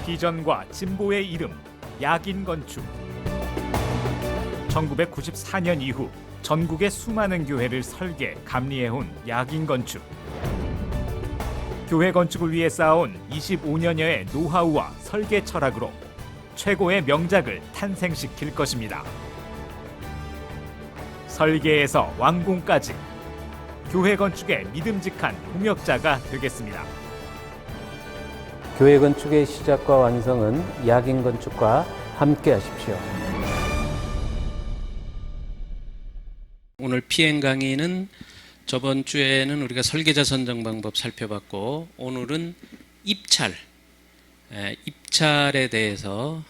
비전과 진보의 이름, 야긴 건축. 1994년 이후 전국의 수많은 교회를 설계, 감리해온 야긴 건축. 교회 건축을 위해 쌓아온 25년여의 노하우와 설계 철학으로 최고의 명작을 탄생시킬 것입니다. 설계에서 완공까지 교회 건축의 믿음직한 동역자가 되겠습니다. 교회 건축의 시작과 완성은 야긴 건축과 함께 하십시오. 오늘 피행 강의는 저번 주에는 우리가 설계자 선정 방법 살펴봤고, 오늘은 입찰에 대해서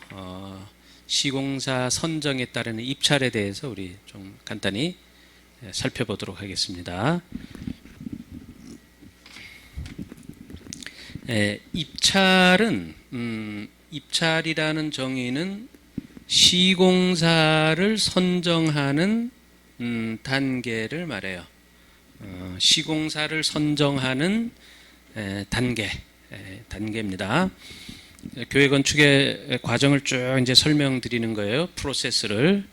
시공사 선정에 따르는 입찰에 대해서 우리 좀 간단히 살펴보도록 하겠습니다. 입찰이라는 정의는 시공사를 선정하는 단계를 말해요. 시공사를 선정하는 단계입니다. 교회 건축의 과정을 쭉 이제 설명드리는 거예요. 프로세스를.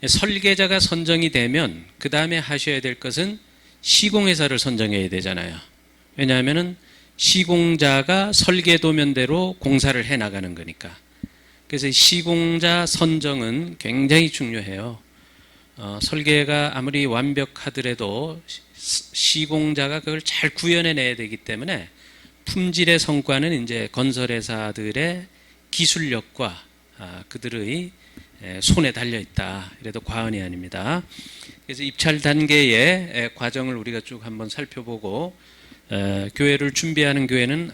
설계자가 선정이 되면 그 다음에 하셔야 될 것은 시공회사를 선정해야 되잖아요. 왜냐하면은 시공자가 설계 도면대로 공사를 해 나가는 거니까. 그래서 시공자 선정은 굉장히 중요해요. 설계가 아무리 완벽하더라도 시공자가 그걸 잘 구현해내야 되기 때문에 품질의 성과는 이제 건설회사들의 기술력과 그들의 손에 달려 있다. 이래도 과언이 아닙니다. 그래서 입찰 단계의 과정을 우리가 쭉 한번 살펴보고, 교회를 준비하는 교회는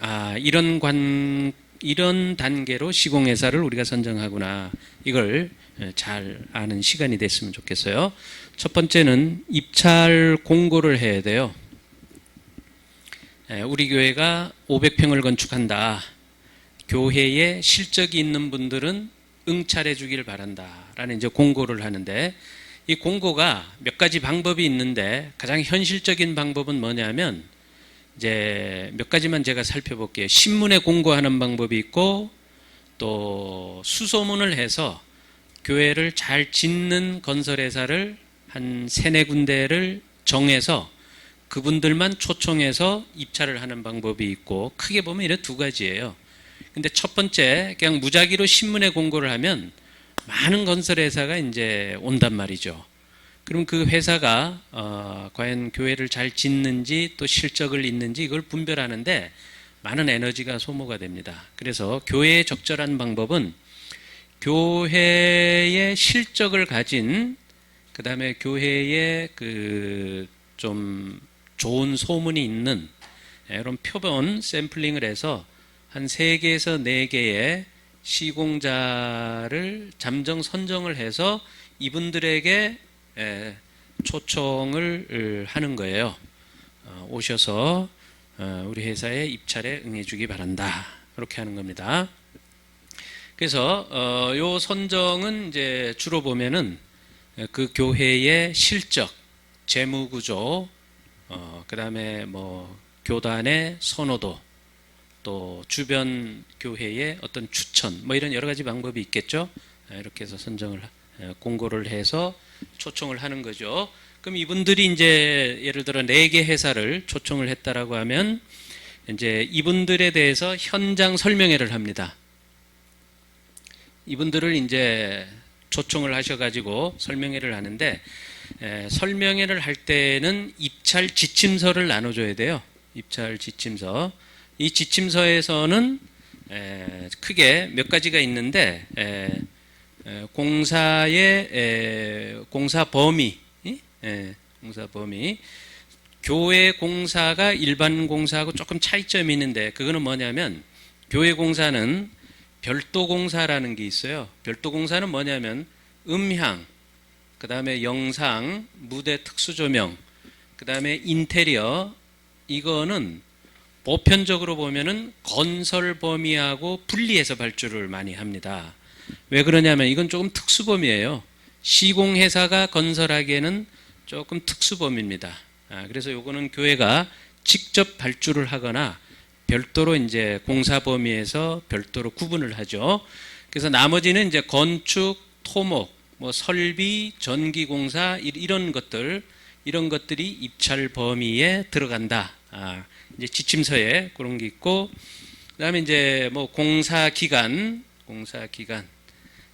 이런 단계로 시공회사를 우리가 선정하구나, 이걸 잘 아는 시간이 됐으면 좋겠어요. 첫 번째는 입찰 공고를 해야 돼요. 우리 교회가 500평을 건축한다. 교회에 실적이 있는 분들은 응찰해 주길 바란다 라는 이제 공고를 하는데, 이 공고가 몇 가지 방법이 있는데 가장 현실적인 방법은 뭐냐면, 이제 몇 가지만 제가 살펴볼게요. 신문에 공고하는 방법이 있고, 또 수소문을 해서 교회를 잘 짓는 건설회사를 한 3-4군데를 정해서 그분들만 초청해서 입찰을 하는 방법이 있고, 크게 보면 이런 2가지예요. 근데 첫 번째, 그냥 무작위로 신문에 공고를 하면 많은 건설회사가 이제 온단 말이죠. 그럼 그 회사가 과연 교회를 잘 짓는지 또 실적을 있는지 이걸 분별하는데 많은 에너지가 소모가 됩니다. 그래서 교회의 적절한 방법은 교회의 실적을 가진, 그 다음에 교회의 그 좀 좋은 소문이 있는 이런 표본 샘플링을 해서 한 3개에서 4개의 시공자를 잠정 선정을 해서 이분들에게 초청을 하는 거예요. 오셔서 우리 회사의 입찰에 응해주기 바란다, 이렇게 하는 겁니다. 그래서 요 선정은 이제 주로 보면은 그 교회의 실적, 재무구조, 그 다음에 뭐 교단의 선호도, 또 주변 교회의 어떤 추천, 뭐 이런 여러 가지 방법이 있겠죠. 이렇게 해서 선정을, 공고를 해서 초청을 하는 거죠. 그럼 이분들이 이제 예를 들어 4개 회사를 초청을 했다라고 하면 이제 이분들에 대해서 현장 설명회를 합니다. 이분들을 이제 초청을 하셔가지고 설명회를 하는데, 설명회를 할 때는 입찰 지침서를 나눠줘야 돼요. 입찰 지침서. 이 지침서에서는 크게 몇 가지가 있는데, 공사의 공사 범위, 교회 공사가 일반 공사하고 조금 차이점이 있는데, 그거는 뭐냐면 교회 공사는 별도 공사라는 게 있어요. 별도 공사는 뭐냐면 음향, 그 다음에 영상, 무대 특수 조명, 그 다음에 인테리어, 이거는 보편적으로 보면은 건설 범위하고 분리해서 발주를 많이 합니다. 왜 그러냐면 이건 조금 특수 범위예요. 시공회사가 건설하기에는 조금 특수 범위입니다. 그래서 요거는 교회가 직접 발주를 하거나 별도로 이제 공사 범위에서 별도로 구분을 하죠. 그래서 나머지는 이제 건축, 토목, 뭐 설비, 전기공사 이런 것들이 입찰 범위에 들어간다. 이제 지침서에 그런 게 있고, 그다음에 이제 뭐 공사 기간,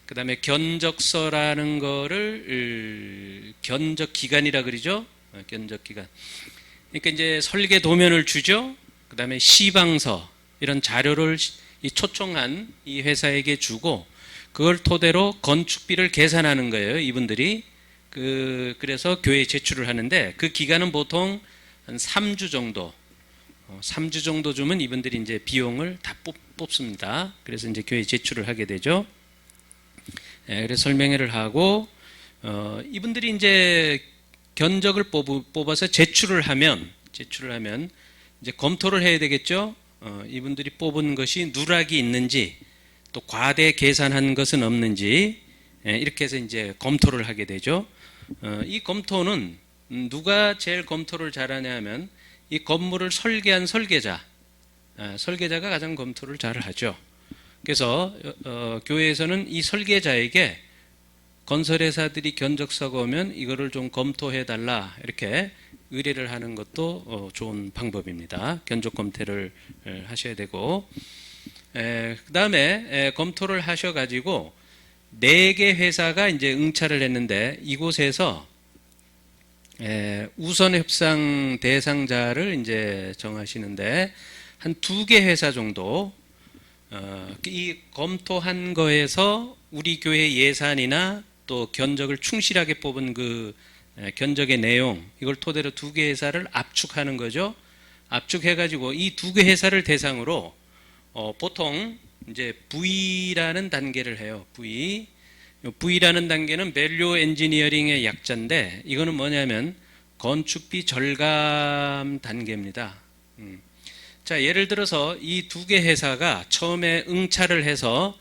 그다음에 견적서라는 거를 견적 기간이라 그러죠. 견적 기간. 그러니까 이제 설계 도면을 주죠. 그다음에 시방서 이런 자료를 이 초청한 이 회사에게 주고 그걸 토대로 건축비를 계산하는 거예요. 이분들이 그래서 교회에 제출을 하는데 그 기간은 보통 한 3주 정도. 3주 정도 주면 이분들이 이제 비용을 다 뽑습니다. 그래서 이제 교회에 제출을 하게 되죠. 그래서 설명회를 하고 이분들이 이제 견적을 뽑아서 제출을 하면 이제 검토를 해야 되겠죠. 이분들이 뽑은 것이 누락이 있는지 또 과대 계산한 것은 없는지 이렇게 해서 이제 검토를 하게 되죠. 이 검토는 누가 제일 검토를 잘하냐 하면 이 건물을 설계한 설계자가 가장 검토를 잘 하죠. 그래서 교회에서는 이 설계자에게 건설회사들이 견적서가 오면 이거를 좀 검토해 달라 이렇게 의뢰를 하는 것도 좋은 방법입니다. 견적 검토를 하셔야 되고, 그 다음에 검토를 하셔가지고 4개 회사가 이제 응찰을 했는데 이곳에서 우선 협상 대상자를 이제 정하시는데 한 2개 회사 정도 이 검토한 거에서 우리 교회 예산이나 또 견적을 충실하게 뽑은 그 견적의 내용 이걸 토대로 2개 회사를 압축하는 거죠. 압축해가지고 이 2개 회사를 대상으로 보통 이제 V라는 단계를 해요. V라는 단계는 밸류 엔지니어링의 약자인데 이거는 뭐냐면 건축비 절감 단계입니다. 자, 예를 들어서 이 2개 회사가 처음에 응찰을 해서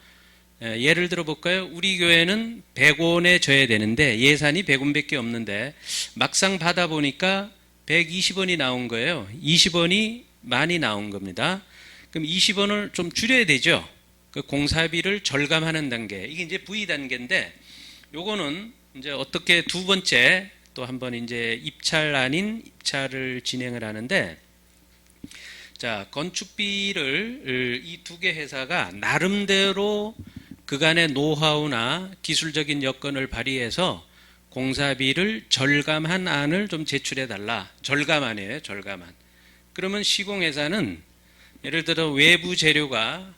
예를 들어 볼까요? 우리 교회는 100원에 줘야 되는데 예산이 100원밖에 없는데 막상 받아보니까 120원이 나온 거예요. 20원이 많이 나온 겁니다. 그럼 20원을 좀 줄여야 되죠. 그 공사비를 절감하는 단계. 이게 이제 V 단계인데 요거는 이제 어떻게 두 번째 또 한번 이제 입찰 아닌 입찰을 진행을 하는데 자, 건축비를 이 2개 회사가 나름대로 그간의 노하우나 기술적인 여건을 발휘해서 공사비를 절감한 안을 좀 제출해 달라. 절감안이에요. 절감안. 그러면 시공회사는 예를 들어 외부 재료가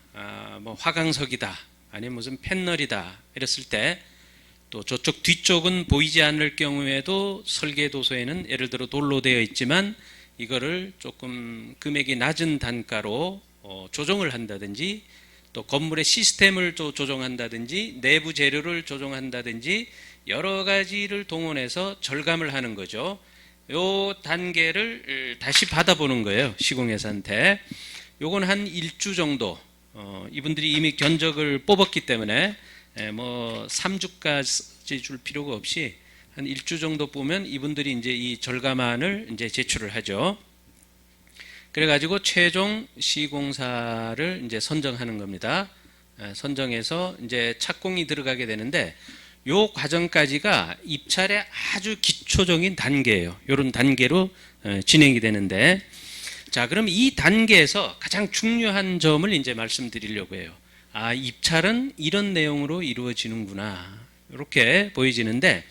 뭐 화강석이다 아니면 무슨 패널이다 이랬을 때 또 저쪽 뒤쪽은 보이지 않을 경우에도 설계도서에는 예를 들어 돌로 되어 있지만 이거를 조금 금액이 낮은 단가로 조정을 한다든지 또 건물의 시스템을 조정한다든지 내부 재료를 조정한다든지 여러 가지를 동원해서 절감을 하는 거죠. 요 단계를 다시 받아보는 거예요. 시공회사한테. 요건 한 1주 정도 이분들이 이미 견적을 뽑았기 때문에 뭐 3주까지 줄 필요가 없이 한 1주 정도 보면 이분들이 이제 이 절감안을 이제 제출을 하죠. 그래가지고 최종 시공사를 이제 선정하는 겁니다. 선정해서 이제 착공이 들어가게 되는데 요 과정까지가 입찰의 아주 기초적인 단계예요. 이런 단계로 진행이 되는데 자, 그럼 이 단계에서 가장 중요한 점을 이제 말씀드리려고 해요. 아, 입찰은 이런 내용으로 이루어지는구나. 이렇게 보여지는데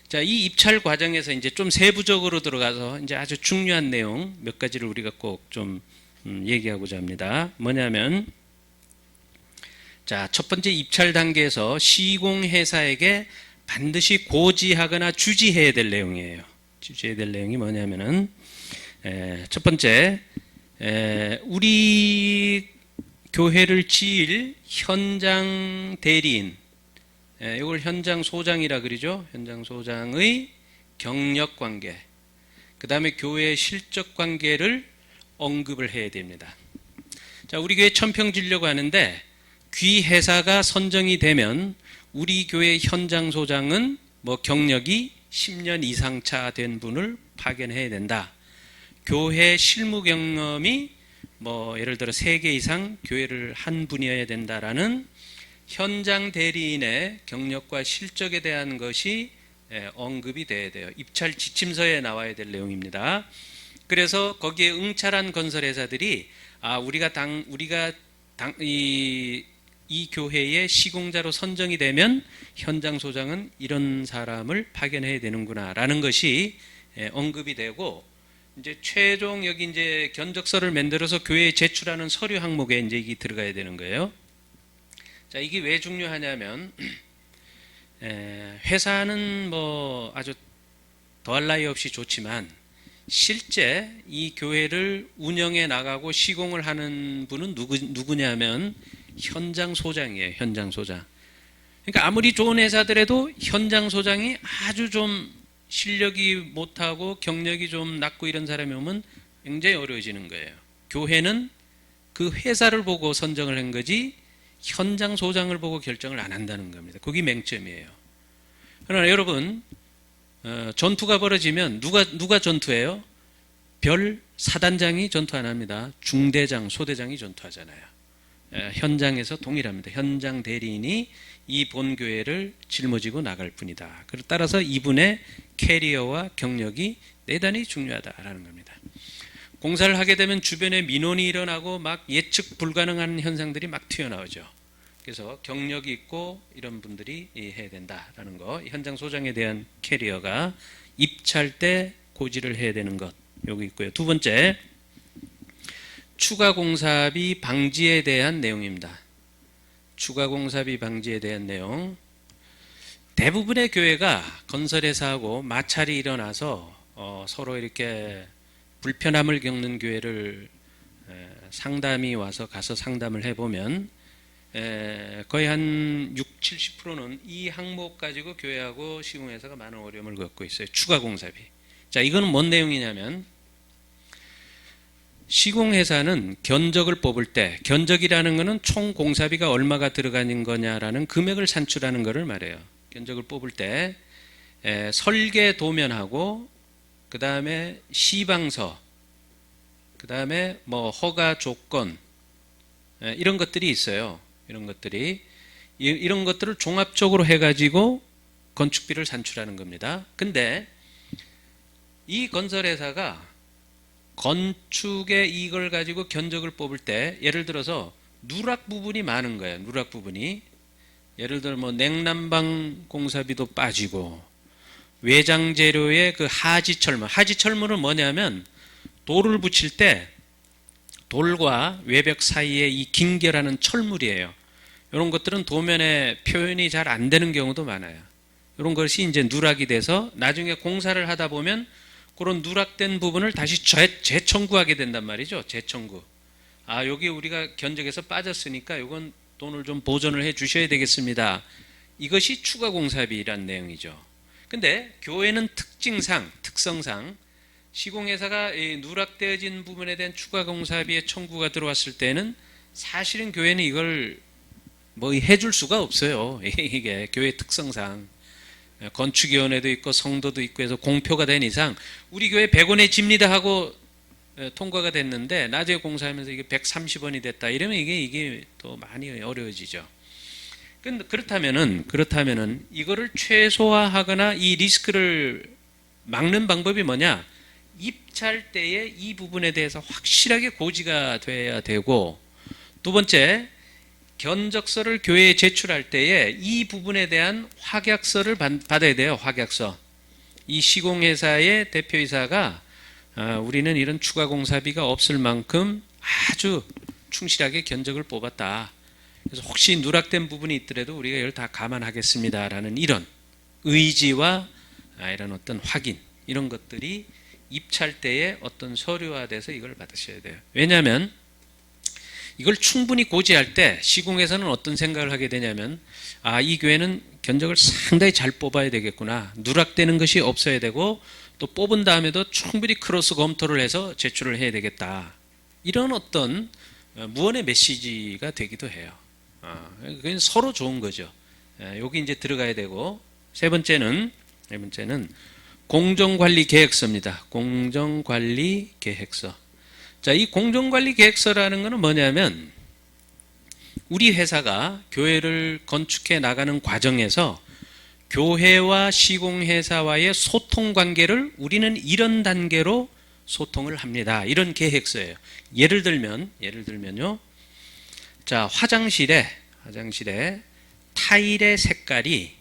자, 이 입찰 과정에서 이제 좀 세부적으로 들어가서 이제 아주 중요한 내용 몇 가지를 우리가 꼭 좀 얘기하고자 합니다. 뭐냐면 자, 첫 번째 입찰 단계에서 시공회사에게 반드시 고지하거나 주지해야 될 내용이에요. 주지해야 될 내용이 뭐냐면은 첫 번째 우리 교회를 지을 현장 대리인 이걸 현장 소장이라 그러죠. 현장 소장의 경력 관계, 그 다음에 교회의 실적 관계를 언급을 해야 됩니다. 자, 우리 교회 천평 지려고 하는데 귀 회사가 선정이 되면 우리 교회 현장 소장은 뭐 경력이 10년 이상 차 된 분을 파견해야 된다. 교회 실무 경험이 뭐 예를 들어 3개 이상 교회를 한 분이어야 된다라는 현장 대리인의 경력과 실적에 대한 것이 언급이 돼야 돼요. 입찰 지침서에 나와야 될 내용입니다. 그래서 거기에 응찰한 건설회사들이 이 교회의 시공자로 선정이 되면 현장 소장은 이런 사람을 파견해야 되는구나라는 것이 언급이 되고, 이제 최종 여기 이제 견적서를 만들어서 교회에 제출하는 서류 항목에 이제 이게 들어가야 되는 거예요. 자, 이게 왜 중요하냐면 회사는 뭐 아주 더할 나위 없이 좋지만 실제 이 교회를 운영해 나가고 시공을 하는 분은 누구냐면 현장 소장이에요. 현장 소장. 그러니까 아무리 좋은 회사들에도 현장 소장이 아주 좀 실력이 못하고 경력이 좀 낮고 이런 사람이 오면 굉장히 어려워지는 거예요. 교회는 그 회사를 보고 선정을 한 거지 현장 소장을 보고 결정을 안 한다는 겁니다. 그게 맹점이에요. 그러나 여러분, 전투가 벌어지면 누가 전투해요? 별 사단장이 전투 안 합니다. 중대장, 소대장이 전투하잖아요. 현장에서 동일합니다. 현장 대리인이 이 본교회를 짊어지고 나갈 뿐이다. 따라서 이분의 캐리어와 경력이 대단히 중요하다라는 겁니다. 공사를 하게 되면 주변에 민원이 일어나고 막 예측 불가능한 현상들이 막 튀어나오죠. 그래서 경력이 있고 이런 분들이 해야 된다라는 거. 현장 소장에 대한 캐리어가 입찰 때 고지를 해야 되는 것. 여기 있고요. 두 번째, 추가 공사비 방지에 대한 내용입니다. 추가 공사비 방지에 대한 내용. 대부분의 교회가 건설회사하고 마찰이 일어나서 서로 이렇게 불편함을 겪는 교회를 상담이 와서 가서 상담을 해보면 거의 한 60-70%는 이 항목 가지고 교회하고 시공회사가 많은 어려움을 겪고 있어요. 추가 공사비. 자, 이거는 뭔 내용이냐면 시공회사는 견적을 뽑을 때, 견적이라는 것은 총 공사비가 얼마가 들어가는 거냐라는 금액을 산출하는 것을 말해요. 견적을 뽑을 때 설계 도면하고 그 다음에 시방서, 그 다음에 뭐 허가 조건, 이런 것들이 있어요. 이런 것들을 종합적으로 해가지고 건축비를 산출하는 겁니다. 근데 이 건설회사가 건축에 이걸 가지고 견적을 뽑을 때 예를 들어서 누락 부분이 많은 거예요. 누락 부분이. 예를 들어 뭐 냉난방 공사비도 빠지고 외장 재료의 그 하지철물. 하지철물은 뭐냐면 돌을 붙일 때 돌과 외벽 사이에 이 긴결하는 철물이에요. 이런 것들은 도면에 표현이 잘 안 되는 경우도 많아요. 이런 것이 이제 누락이 돼서 나중에 공사를 하다 보면 그런 누락된 부분을 다시 재청구하게 된단 말이죠. 재청구. 여기 우리가 견적에서 빠졌으니까 이건 돈을 좀 보전을 해 주셔야 되겠습니다. 이것이 추가 공사비란 내용이죠. 근데 교회는 특성상 시공회사가 누락되어진 부분에 대한 추가 공사비의 청구가 들어왔을 때는 사실은 교회는 이걸 뭐 해줄 수가 없어요. 이게 교회 특성상. 건축위원회도 있고 성도도 있고 해서 공표가 된 이상 우리 교회 100원에 집니다 하고 통과가 됐는데 나중에 공사하면서 이게 130원이 됐다 이러면 이게 또 많이 어려워지죠. 그렇다면은 이거를 최소화하거나 이 리스크를 막는 방법이 뭐냐? 입찰 때에 이 부분에 대해서 확실하게 고지가 돼야 되고, 두 번째, 견적서를 교회에 제출할 때에 이 부분에 대한 확약서를 받아야 돼요. 확약서. 이 시공회사의 대표이사가 우리는 이런 추가 공사비가 없을 만큼 아주 충실하게 견적을 뽑았다. 그래서 혹시 누락된 부분이 있더라도 우리가 이걸 다 감안하겠습니다라는 이런 의지와 이런 어떤 확인, 이런 것들이 입찰 때에 어떤 서류화돼서 이걸 받으셔야 돼요. 왜냐하면 이걸 충분히 고지할 때 시공회사는 어떤 생각을 하게 되냐면 이 교회는 견적을 상당히 잘 뽑아야 되겠구나. 누락되는 것이 없어야 되고 또 뽑은 다음에도 충분히 크로스 검토를 해서 제출을 해야 되겠다. 이런 어떤 무언의 메시지가 되기도 해요. 그건 서로 좋은 거죠. 여기 이제 들어가야 되고, 세 번째는 공정관리 계획서입니다. 공정관리 계획서. 자, 이 공정관리 계획서라는 것은 뭐냐면 우리 회사가 교회를 건축해 나가는 과정에서 교회와 시공회사와의 소통 관계를 우리는 이런 단계로 소통을 합니다. 이런 계획서예요. 예를 들면요. 자, 화장실에 타일의 색깔이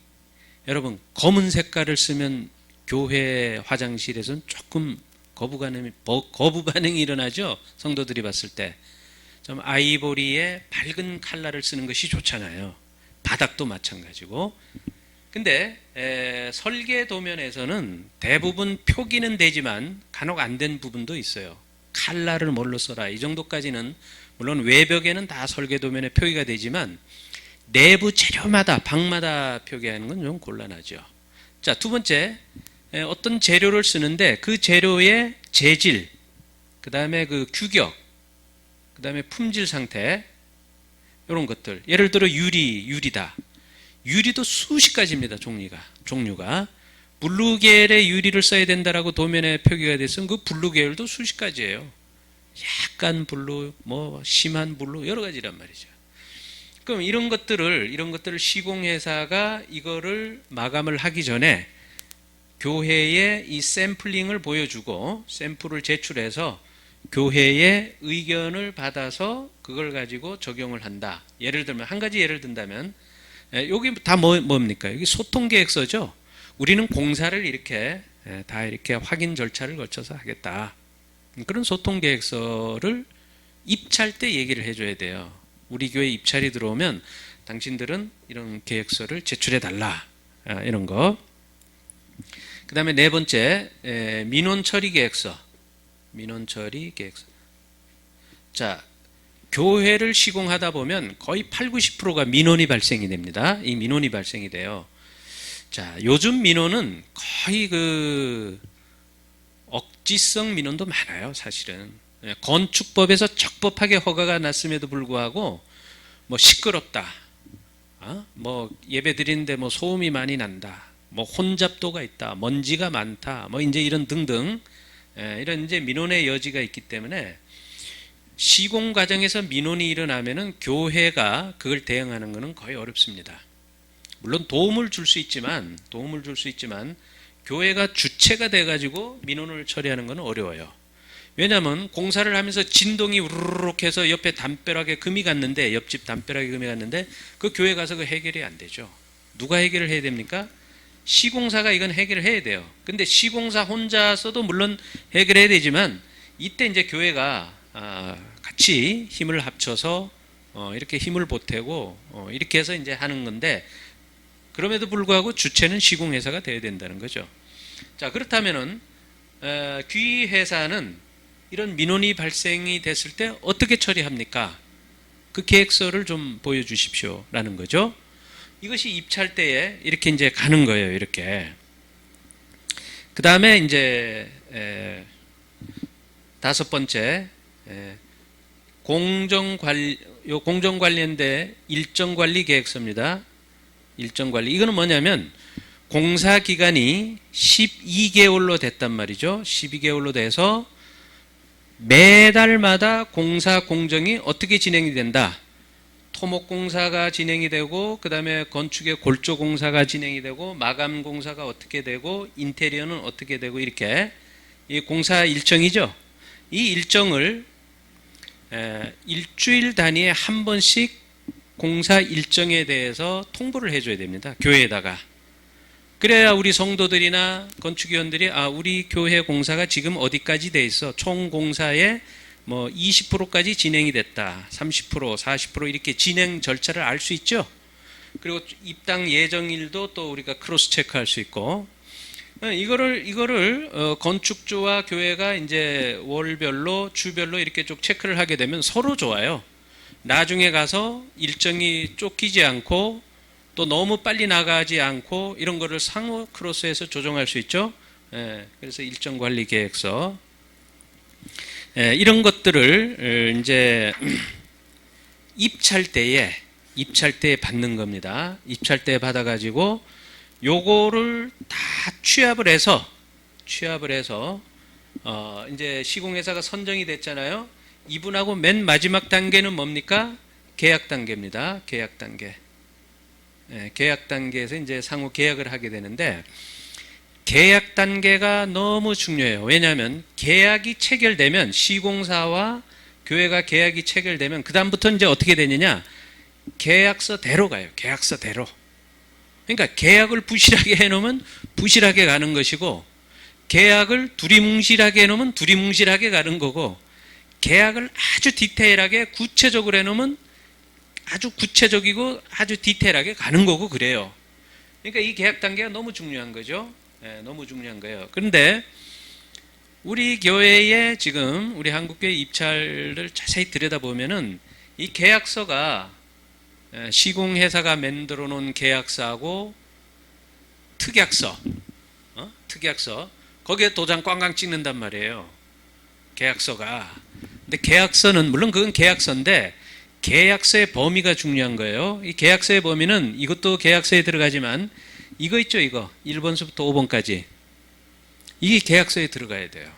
여러분 검은 색깔을 쓰면 교회 화장실에서는 조금 거부 반응이 일어나죠. 성도들이 봤을 때. 좀 아이보리의 밝은 컬러를 쓰는 것이 좋잖아요. 바닥도 마찬가지고. 근데 설계 도면에서는 대부분 표기는 되지만 간혹 안 된 부분도 있어요. 컬러를 뭘로 써라. 이 정도까지는 물론 외벽에는 다 설계 도면에 표기가 되지만 내부 재료마다 방마다 표기하는 건 좀 곤란하죠. 자, 두 번째, 어떤 재료를 쓰는데 그 재료의 재질, 그 다음에 그 규격, 그 다음에 품질 상태, 이런 것들. 예를 들어 유리다. 유리도 수십 가지입니다. 종류가. 블루 계열의 유리를 써야 된다라고 도면에 표기가 됐으면 그 블루 계열도 수십 가지예요. 약간 블루, 뭐 심한 블루, 여러 가지란 말이죠. 그럼 이런 것들을 시공회사가 이거를 마감을 하기 전에 교회에 이 샘플링을 보여주고 샘플을 제출해서 교회의 의견을 받아서 그걸 가지고 적용을 한다. 예를 들면 한 가지 예를 든다면 여기 다 뭡니까? 여기 소통계획서죠. 우리는 공사를 이렇게 다 이렇게 확인 절차를 거쳐서 하겠다. 그런 소통계획서를 입찰 때 얘기를 해줘야 돼요. 우리 교회 입찰이 들어오면 당신들은 이런 계획서를 제출해 달라. 이런 거. 그 다음에 네 번째, 민원 처리 계획서. 자, 교회를 시공하다 보면 거의 80-90%가 민원이 발생이 됩니다. 이 민원이 발생이 돼요. 자, 요즘 민원은 거의 그 억지성 민원도 많아요, 사실은. 건축법에서 적법하게 허가가 났음에도 불구하고 뭐 시끄럽다, 뭐 예배 드리는데 뭐 소음이 많이 난다, 뭐 혼잡도가 있다, 먼지가 많다, 뭐 이제 이런 등등 이런 이제 민원의 여지가 있기 때문에 시공 과정에서 민원이 일어나면은 교회가 그걸 대응하는 것은 거의 어렵습니다. 물론 도움을 줄 수 있지만 교회가 주체가 돼가지고 민원을 처리하는 것은 어려워요. 왜냐하면 공사를 하면서 진동이 우르르륵 해서 옆에 담벼락에 금이 갔는데, 옆집 담벼락에 금이 갔는데 그 교회 가서 그 해결이 안 되죠. 누가 해결을 해야 됩니까? 시공사가 이건 해결을 해야 돼요. 근데 시공사 혼자서도 물론 해결해야 되지만 이때 이제 교회가 같이 힘을 합쳐서 이렇게 힘을 보태고 이렇게 해서 이제 하는 건데, 그럼에도 불구하고 주체는 시공회사가 돼야 된다는 거죠. 자, 그렇다면은 귀회사는 이런 민원이 발생이 됐을 때 어떻게 처리합니까? 그 계획서를 좀 보여주십시오 라는 거죠. 이것이 입찰 때에 이렇게 이제 가는 거예요. 이렇게. 그 다음에 이제 다섯 번째, 공정 관련된 일정 관리 계획서입니다. 일정 관리. 이거는 뭐냐면 공사 기간이 12개월로 됐단 말이죠. 12개월로 돼서 매달마다 공사 공정이 어떻게 진행이 된다. 토목 공사가 진행이 되고, 그 다음에 건축의 골조 공사가 진행이 되고, 마감 공사가 어떻게 되고, 인테리어는 어떻게 되고, 이렇게 이 공사 일정이죠. 이 일정을 일주일 단위에 한 번씩 공사 일정에 대해서 통보를 해줘야 됩니다. 교회에다가. 그래야 우리 성도들이나 건축위원들이 우리 교회 공사가 지금 어디까지 돼 있어, 총 공사의 뭐 20%까지 진행이 됐다, 30%, 40% 이렇게 진행 절차를 알 수 있죠. 그리고 입당 예정일도 또 우리가 크로스 체크할 수 있고, 이거를 건축주와 교회가 이제 월별로 주별로 이렇게 쭉 체크를 하게 되면 서로 좋아요. 나중에 가서 일정이 쫓기지 않고 또 너무 빨리 나가지 않고 이런 거를 상호 크로스해서 조정할 수 있죠. 그래서 일정 관리 계획서, 이런 것들을 이제 입찰 때에 받는 겁니다. 입찰 때 받아가지고 요거를 다 취합을 해서 이제 시공회사가 선정이 됐잖아요. 이분하고 맨 마지막 단계는 뭡니까? 계약 단계입니다. 계약 단계. 계약 단계에서 이제 상호 계약을 하게 되는데, 계약 단계가 너무 중요해요. 왜냐하면 계약이 체결되면, 시공사와 교회가 계약이 체결되면 그 다음부터 이제 어떻게 되느냐? 계약서대로 가요. 계약서대로. 그러니까 계약을 부실하게 해놓으면 부실하게 가는 것이고, 계약을 두리뭉실하게 해놓으면 두리뭉실하게 가는 거고, 계약을 아주 디테일하게 구체적으로 해놓으면 아주 구체적이고 아주 디테일하게 가는 거고 그래요. 그러니까 이 계약 단계가 너무 중요한 거죠. 너무 중요한 거예요. 그런데 우리 교회에 지금 우리 한국교회 입찰을 자세히 들여다보면은 이 계약서가 시공회사가 만들어 놓은 계약서하고 특약서, 특약서, 거기에 도장 꽝꽝 찍는단 말이에요. 계약서가. 근데 계약서는, 물론 그건 계약서인데 계약서의 범위가 중요한 거예요. 이 계약서의 범위는, 이것도 계약서에 들어가지만 이거 있죠, 이거 1번서부터 5번까지 이게 계약서에 들어가야 돼요.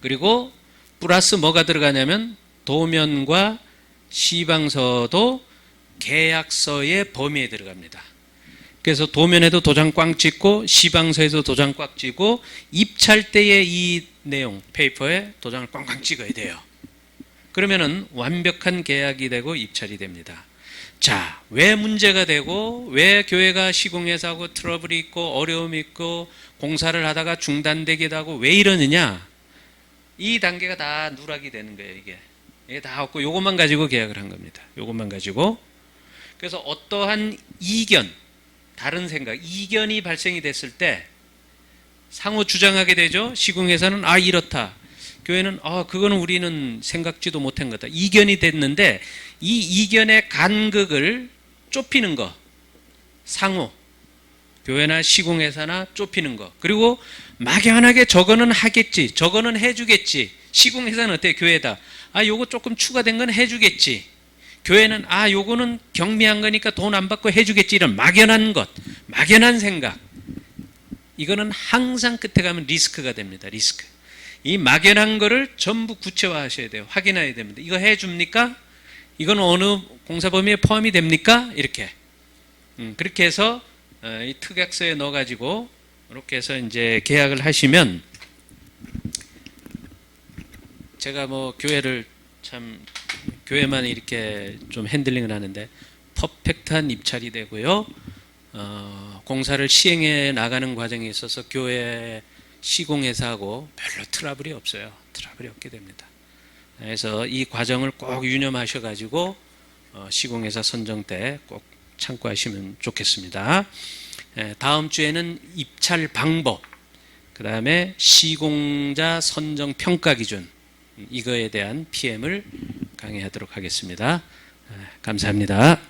그리고 플러스 뭐가 들어가냐면 도면과 시방서도 계약서의 범위에 들어갑니다. 그래서 도면에도 도장 꽝 찍고 시방서에도 도장 꽉 찍고 입찰 때에 이 내용 페이퍼에 도장을 꽝꽝 찍어야 돼요. 그러면은 완벽한 계약이 되고 입찰이 됩니다. 자, 왜 문제가 되고 왜 교회가 시공회사하고 트러블이 있고 어려움이 있고 공사를 하다가 중단되기도 하고 왜 이러느냐? 이 단계가 다 누락이 되는 거예요. 이게 다 없고 요것만 가지고 계약을 한 겁니다. 요것만 가지고. 그래서 어떠한 이견, 다른 생각, 이견이 발생이 됐을 때 상호 주장하게 되죠. 시공회사는 이렇다. 교회는 그거는 우리는 생각지도 못한 거다. 이견이 됐는데 이 이견의 간극을 좁히는 거. 상호. 교회나 시공회사나 좁히는 거. 그리고 막연하게 저거는 하겠지. 저거는 해주겠지. 시공회사는 어때? 교회다. 요거 조금 추가된 건 해주겠지. 교회는 요거는 경미한 거니까 돈 안 받고 해주겠지. 이런 막연한 것. 막연한 생각. 이거는 항상 끝에 가면 리스크가 됩니다. 리스크. 이 막연한 거를 전부 구체화 하셔야 돼요. 확인해야 됩니다. 이거 해줍니까? 이건 어느 공사 범위에 포함이 됩니까? 이렇게. 그렇게 해서 이 특약서에 넣어가지고 이렇게 해서 이제 계약을 하시면, 제가 뭐 교회를 참 교회만 이렇게 좀 핸들링을 하는데 퍼펙트한 입찰이 되고요. 공사를 시행해 나가는 과정에 있어서 교회 시공회사하고 별로 트러블이 없어요. 트러블이 없게 됩니다. 그래서 이 과정을 꼭 유념하셔가지고 시공회사 선정 때 꼭 참고하시면 좋겠습니다. 다음 주에는 입찰 방법, 그 다음에 시공자 선정 평가 기준, 이거에 대한 PM을 강의하도록 하겠습니다. 감사합니다.